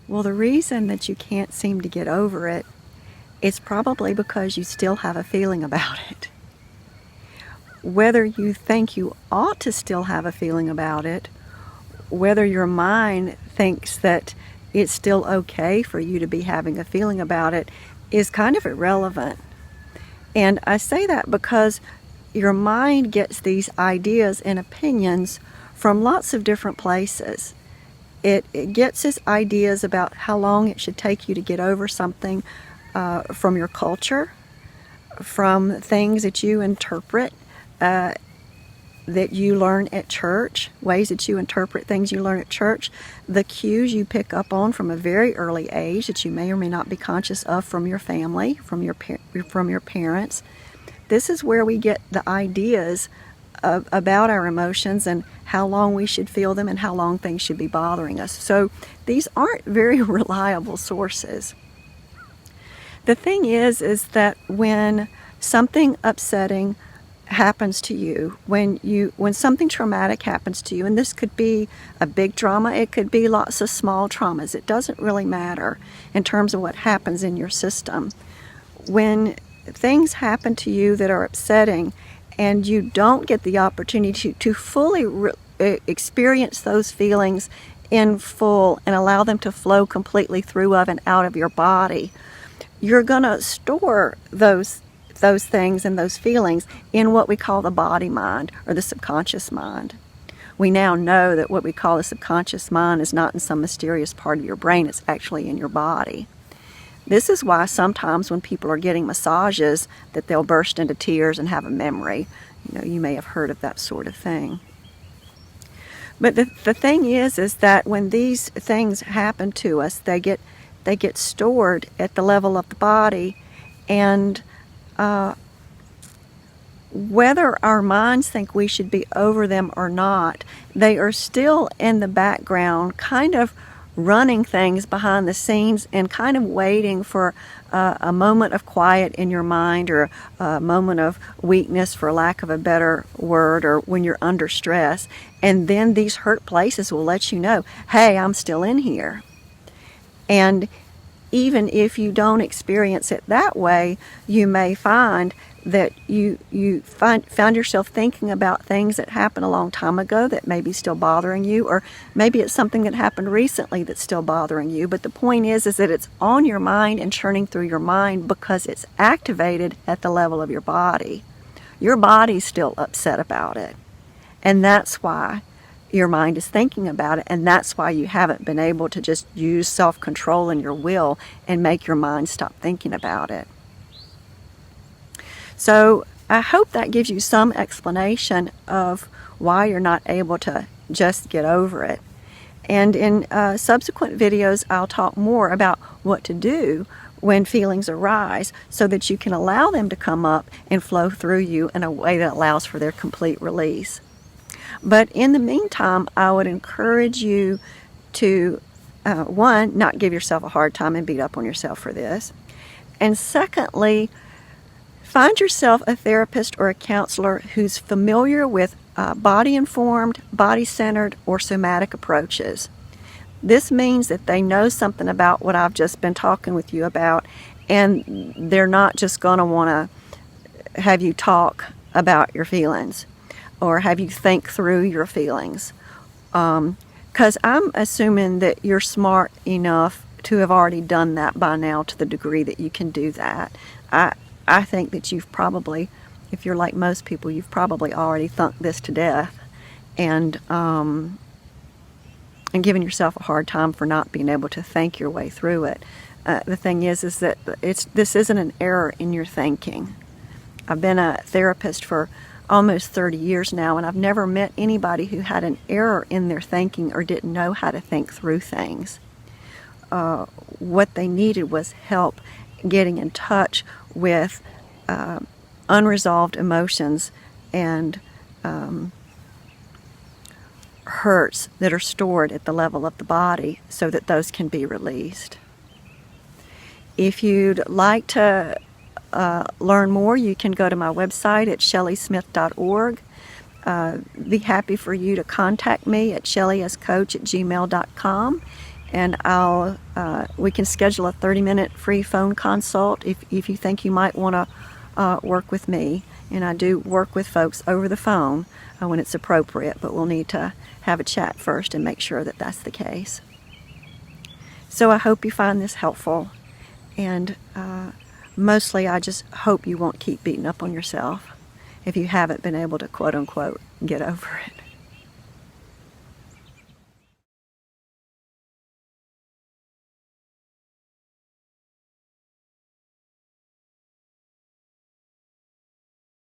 Well, the reason that you can't seem to get over it is probably because you still have a feeling about it. Whether you think you ought to still have a feeling about it, whether your mind thinks that it's still okay for you to be having a feeling about it, is kind of irrelevant. And I say that because your mind gets these ideas and opinions from lots of different places. It gets its ideas about how long it should take you to get over something from your culture, from things that you interpret, that you learn at church, ways that you interpret things you learn at church, the cues you pick up on from a very early age that you may or may not be conscious of from your family, from your parents. This is where we get the ideas about our emotions and how long we should feel them and how long things should be bothering us. So these aren't very reliable sources. The thing is that when something upsetting happens to you, when something traumatic happens to you, and this could be a big trauma, it could be lots of small traumas, it doesn't really matter in terms of what happens in your system. When things happen to you that are upsetting and you don't get the opportunity to fully experience those feelings in full and allow them to flow completely through and out of your body, you're going to store those things and those feelings in what we call the body mind or the subconscious mind. We now know that what we call the subconscious mind is not in some mysterious part of your brain, it's actually in your body. This is why sometimes when people are getting massages that they'll burst into tears and have a memory. You may have heard of that sort of thing. But the thing is that when these things happen to us, they get stored at the level of the body, and whether our minds think we should be over them or not, they are still in the background, kind of running things behind the scenes and kind of waiting for a moment of quiet in your mind, or a moment of weakness, for lack of a better word, or when you're under stress. And then these hurt places will let you know, hey, I'm still in here. And even if you don't experience it that way, you may find that you found yourself thinking about things that happened a long time ago that may be still bothering you, or maybe it's something that happened recently that's still bothering you. But the point is that it's on your mind and churning through your mind because it's activated at the level of your body. Your body's still upset about it, and that's why your mind is thinking about it, and that's why you haven't been able to just use self-control and your will and make your mind stop thinking about it. So I hope that gives you some explanation of why you're not able to just get over it. And in subsequent videos, I'll talk more about what to do when feelings arise so that you can allow them to come up and flow through you in a way that allows for their complete release. But in the meantime, I would encourage you to, one, not give yourself a hard time and beat up on yourself for this. And secondly, find yourself a therapist or a counselor who's familiar with body-informed, body-centered, or somatic approaches. This means that they know something about what I've just been talking with you about, and they're not just going to want to have you talk about your feelings or have you think through your feelings. Because I'm assuming that you're smart enough to have already done that by now to the degree that you can do that. I think that you've probably, if you're like most people, you've probably already thunk this to death and giving yourself a hard time for not being able to think your way through it. The thing is that this isn't an error in your thinking. I've been a therapist for almost 30 years now, and I've never met anybody who had an error in their thinking or didn't know how to think through things. What they needed was help getting in touch with unresolved emotions and hurts that are stored at the level of the body so that those can be released. If you'd like to learn more, you can go to my website at shellysmith.org. Be happy for you to contact me at shellyscoach@gmail.com. and we can schedule a 30-minute free phone consult if you think you might want to work with me. And I do work with folks over the phone when it's appropriate, but we'll need to have a chat first and make sure that that's the case. So I hope you find this helpful, and mostly I just hope you won't keep beating up on yourself if you haven't been able to, quote unquote, get over it.